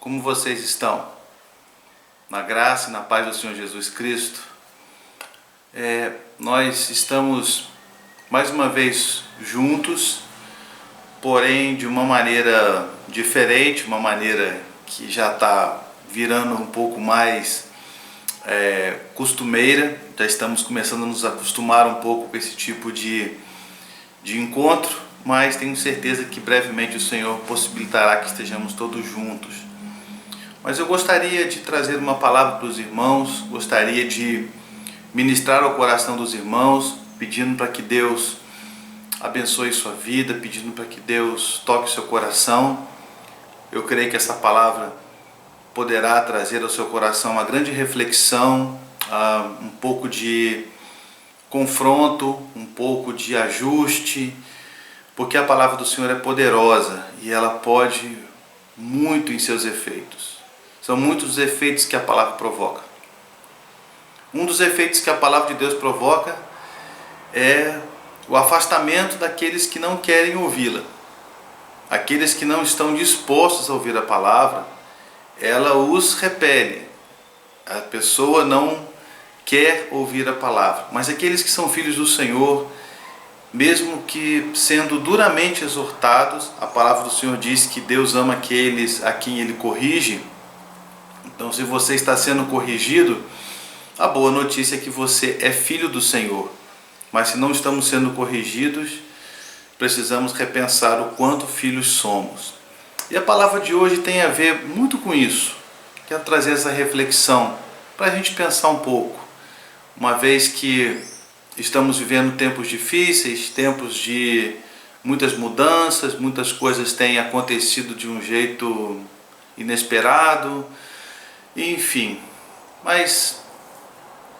Como vocês estão? Na graça e na paz do Senhor Jesus Cristo. Nós estamos mais uma vez juntos, porém de uma maneira diferente, uma maneira que já está virando um pouco mais costumeira. Já estamos começando a nos acostumar um pouco com esse tipo de encontro, mas tenho certeza que brevemente o Senhor possibilitará que estejamos todos juntos. Mas eu gostaria de trazer uma palavra para os irmãos, gostaria de ministrar ao coração dos irmãos, pedindo para que Deus abençoe sua vida, pedindo para que Deus toque o seu coração. Eu creio que essa palavra poderá trazer ao seu coração uma grande reflexão, um pouco de confronto, um pouco de ajuste, porque a palavra do Senhor é poderosa e ela pode muito em seus efeitos. São muitos os efeitos que a palavra provoca. Um dos efeitos que a palavra de Deus provoca é o afastamento daqueles que não querem ouvi-la. Aqueles que não estão dispostos a ouvir a palavra, ela os repele. A pessoa não quer ouvir a palavra. Mas aqueles que são filhos do Senhor, mesmo que sendo duramente exortados, a palavra do Senhor diz que Deus ama aqueles a quem Ele corrige. Então, se você está sendo corrigido, a boa notícia é que você é filho do Senhor. Mas se não estamos sendo corrigidos, precisamos repensar o quanto filhos somos. E a palavra de hoje tem a ver muito com isso. Quero trazer essa reflexão para a gente pensar um pouco. Uma vez que estamos vivendo tempos difíceis, tempos de muitas mudanças, muitas coisas têm acontecido de um jeito inesperado, enfim. Mas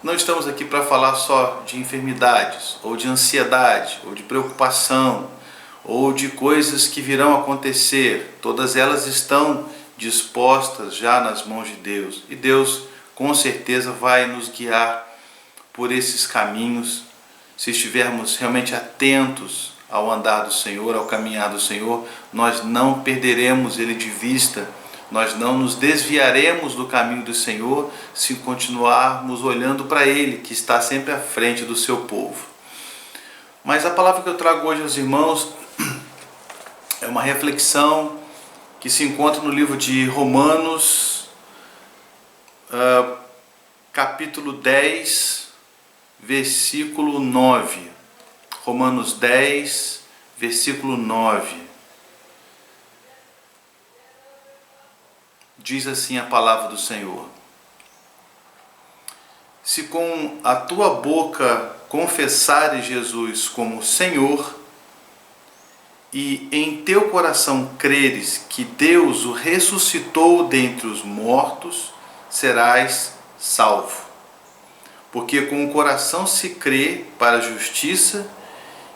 não estamos aqui para falar só de enfermidades, ou de ansiedade, ou de preocupação, ou de coisas que virão acontecer. Todas elas estão dispostas já nas mãos de Deus. E Deus, com certeza, vai nos guiar por esses caminhos, se estivermos realmente atentos ao andar do Senhor, ao caminhar do Senhor. Nós não perderemos Ele de vista, nós não nos desviaremos do caminho do Senhor se continuarmos olhando para Ele, que está sempre à frente do seu povo. Mas a palavra que eu trago hoje aos irmãos é uma reflexão que se encontra no livro de Romanos, capítulo 10, versículo 9. Romanos 10, versículo 9. Diz assim a palavra do Senhor: se com a tua boca confessares Jesus como Senhor, e em teu coração creres que Deus o ressuscitou dentre os mortos, serás salvo. Porque com o coração se crê para a justiça,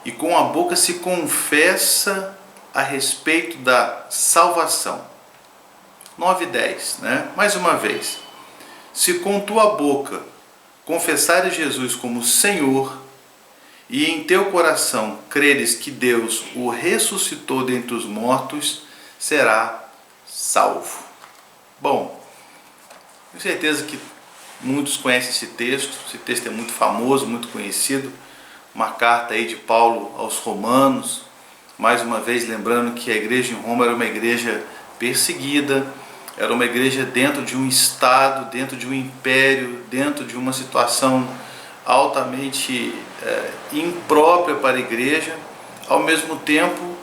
e com a boca se confessa a respeito da salvação. 9 e 10, né? Mais uma vez. Se com tua boca confessares Jesus como Senhor, e em teu coração creres que Deus o ressuscitou dentre os mortos, será salvo. Bom, tenho certeza que muitos conhecem esse texto é muito famoso, muito conhecido, uma carta aí de Paulo aos Romanos, mais uma vez lembrando que a igreja em Roma era uma igreja perseguida, era uma igreja dentro de um estado, dentro de um império, dentro de uma situação altamente imprópria para a igreja, ao mesmo tempo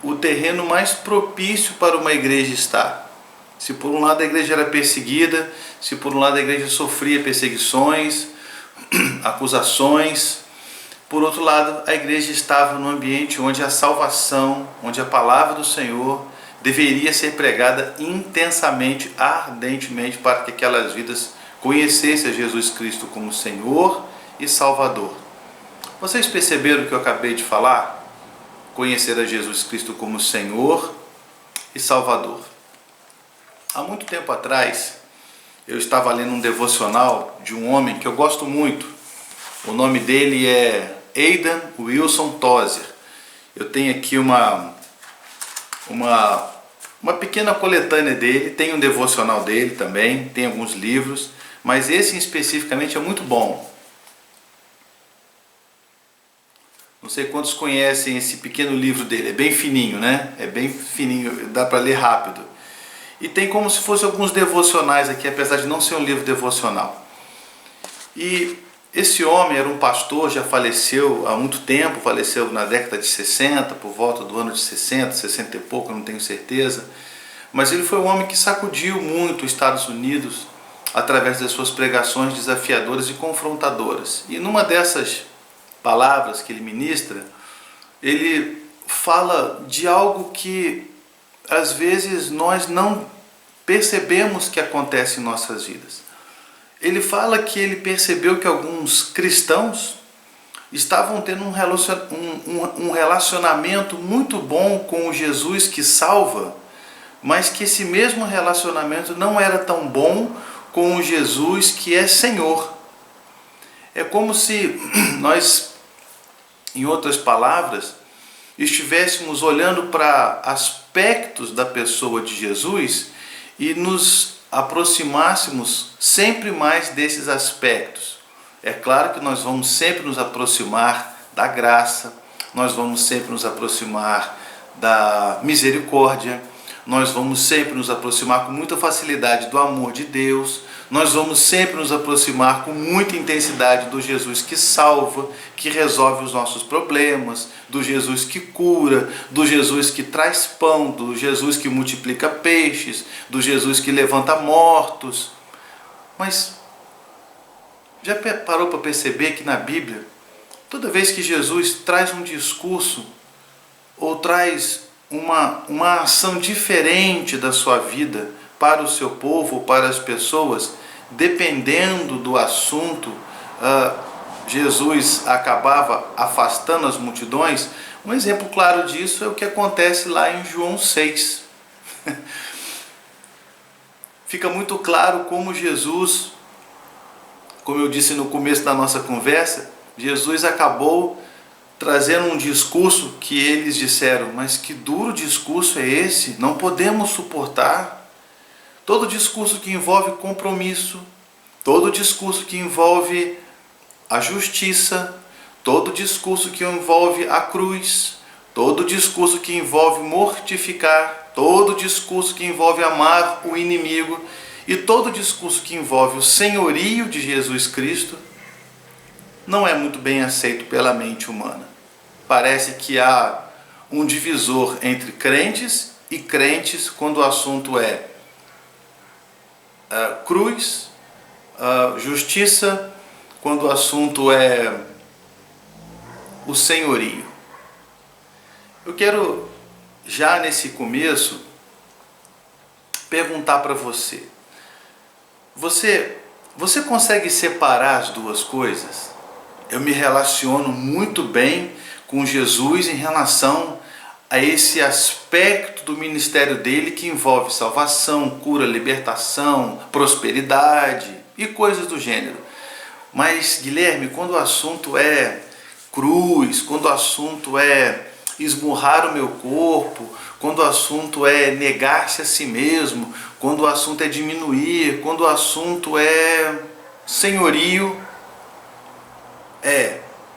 o terreno mais propício para uma igreja estar. Se por um lado a igreja era perseguida, se por um lado a igreja sofria perseguições, acusações, por outro lado a igreja estava num ambiente onde a salvação, onde a palavra do Senhor deveria ser pregada intensamente, ardentemente, para que aquelas vidas conhecessem a Jesus Cristo como Senhor e Salvador. Vocês perceberam o que eu acabei de falar? Conhecer a Jesus Cristo como Senhor e Salvador. Há muito tempo atrás, eu estava lendo um devocional de um homem que eu gosto muito. O nome dele é Aidan Wilson Tozer. Eu tenho aqui uma uma pequena coletânea dele, tem um devocional dele também, tem alguns livros, mas esse especificamente é muito bom. Não sei quantos conhecem esse pequeno livro dele, é bem fininho, né? É bem fininho, dá para ler rápido. E tem como se fosse alguns devocionais aqui, apesar de não ser um livro devocional. E esse homem era um pastor, já faleceu há muito tempo, faleceu na década de 60, por volta do ano de 60, 60 e pouco, não tenho certeza. Mas ele foi um homem que sacudiu muito os Estados Unidos através das suas pregações desafiadoras e confrontadoras. E numa dessas palavras que ele ministra, ele fala de algo que às vezes nós não percebemos que acontece em nossas vidas. Ele fala que ele percebeu que alguns cristãos estavam tendo um relacionamento muito bom com o Jesus que salva, mas que esse mesmo relacionamento não era tão bom com o Jesus que é Senhor. É como se nós, em outras palavras, estivéssemos olhando para aspectos da pessoa de Jesus e nos aproximássemos sempre mais desses aspectos. É claro que nós vamos sempre nos aproximar da graça, nós vamos sempre nos aproximar da misericórdia, nós vamos sempre nos aproximar com muita facilidade do amor de Deus, nós vamos sempre nos aproximar com muita intensidade do Jesus que salva, que resolve os nossos problemas, do Jesus que cura, do Jesus que traz pão, do Jesus que multiplica peixes, do Jesus que levanta mortos. Mas já parou para perceber que na Bíblia, toda vez que Jesus traz um discurso ou traz uma ação diferente da sua vida para o seu povo ou para as pessoas, dependendo do assunto, Jesus acabava afastando as multidões. Um exemplo claro disso é o que acontece lá em João 6. Fica muito claro como Jesus, como eu disse no começo da nossa conversa, Jesus acabou trazendo um discurso que eles disseram, mas que duro discurso é esse? Não podemos suportar. Todo discurso que envolve compromisso, todo discurso que envolve a justiça, todo discurso que envolve a cruz, todo discurso que envolve mortificar, todo discurso que envolve amar o inimigo e todo discurso que envolve o senhorio de Jesus Cristo, não é muito bem aceito pela mente humana. Parece que há um divisor entre crentes e crentes quando o assunto é cruz, justiça, quando o assunto é o senhorio. Eu quero, já nesse começo, perguntar para você. Você consegue separar as duas coisas? Eu me relaciono muito bem com Jesus em relação a esse aspecto do ministério dele que envolve salvação, cura, libertação, prosperidade e coisas do gênero. Mas, Guilherme, quando o assunto é cruz, quando o assunto é esmurrar o meu corpo, quando o assunto é negar-se a si mesmo, quando o assunto é diminuir, quando o assunto é senhorio,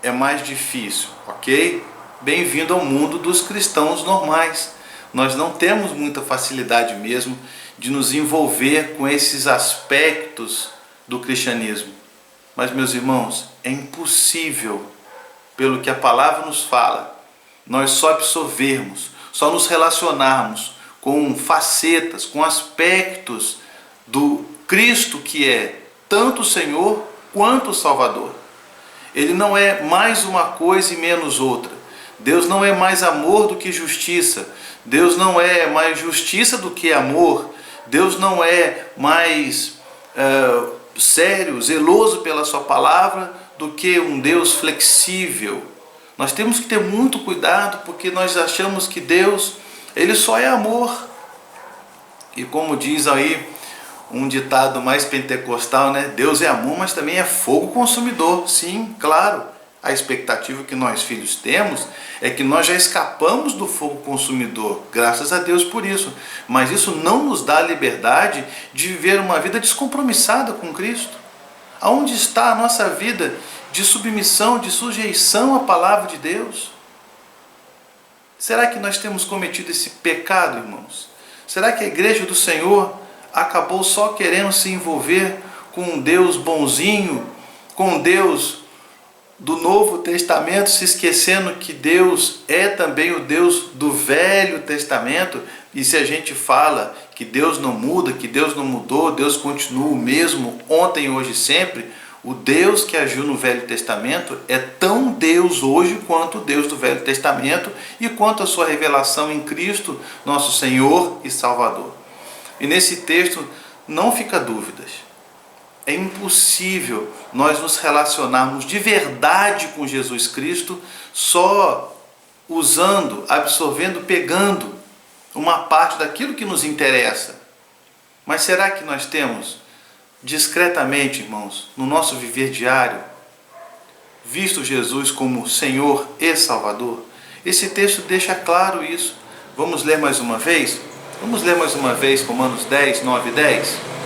é mais difícil, ok? Bem-vindo ao mundo dos cristãos normais. Nós não temos muita facilidade mesmo de nos envolver com esses aspectos do cristianismo. Mas, meus irmãos, é impossível, pelo que a palavra nos fala, nós só absorvermos, só nos relacionarmos com facetas, com aspectos do Cristo que é tanto o Senhor quanto o Salvador. Ele não é mais uma coisa e menos outra. Deus não é mais amor do que justiça. Deus não é mais justiça do que amor. Deus não é mais sério, zeloso pela sua palavra do que um Deus flexível. Nós temos que ter muito cuidado porque nós achamos que Deus, ele só é amor. E como diz aí um ditado mais pentecostal, né? Deus é amor, mas também é fogo consumidor. Sim, claro, A expectativa que nós filhos temos é que nós já escapamos do fogo consumidor, graças a Deus por isso. Mas isso não nos dá a liberdade de viver uma vida descompromissada com Cristo. Aonde está a nossa vida de submissão, de sujeição à palavra de Deus? Será que nós temos cometido esse pecado, irmãos? Será que a igreja do Senhor acabou só querendo se envolver com um Deus bonzinho, com um Deus do Novo Testamento, se esquecendo que Deus é também o Deus do Velho Testamento? E se a gente fala que Deus não muda, que Deus não mudou, Deus continua o mesmo ontem, hoje e sempre, o Deus que agiu no Velho Testamento é tão Deus hoje quanto o Deus do Velho Testamento e quanto a sua revelação em Cristo, nosso Senhor e Salvador. E nesse texto não fica dúvidas. É impossível nós nos relacionarmos de verdade com Jesus Cristo só usando, absorvendo, pegando uma parte daquilo que nos interessa. Mas será que nós temos discretamente, irmãos, no nosso viver diário, visto Jesus como Senhor e Salvador? Esse texto deixa claro isso. Vamos ler mais uma vez? Vamos ler mais uma vez Romanos 10, 9 e 10?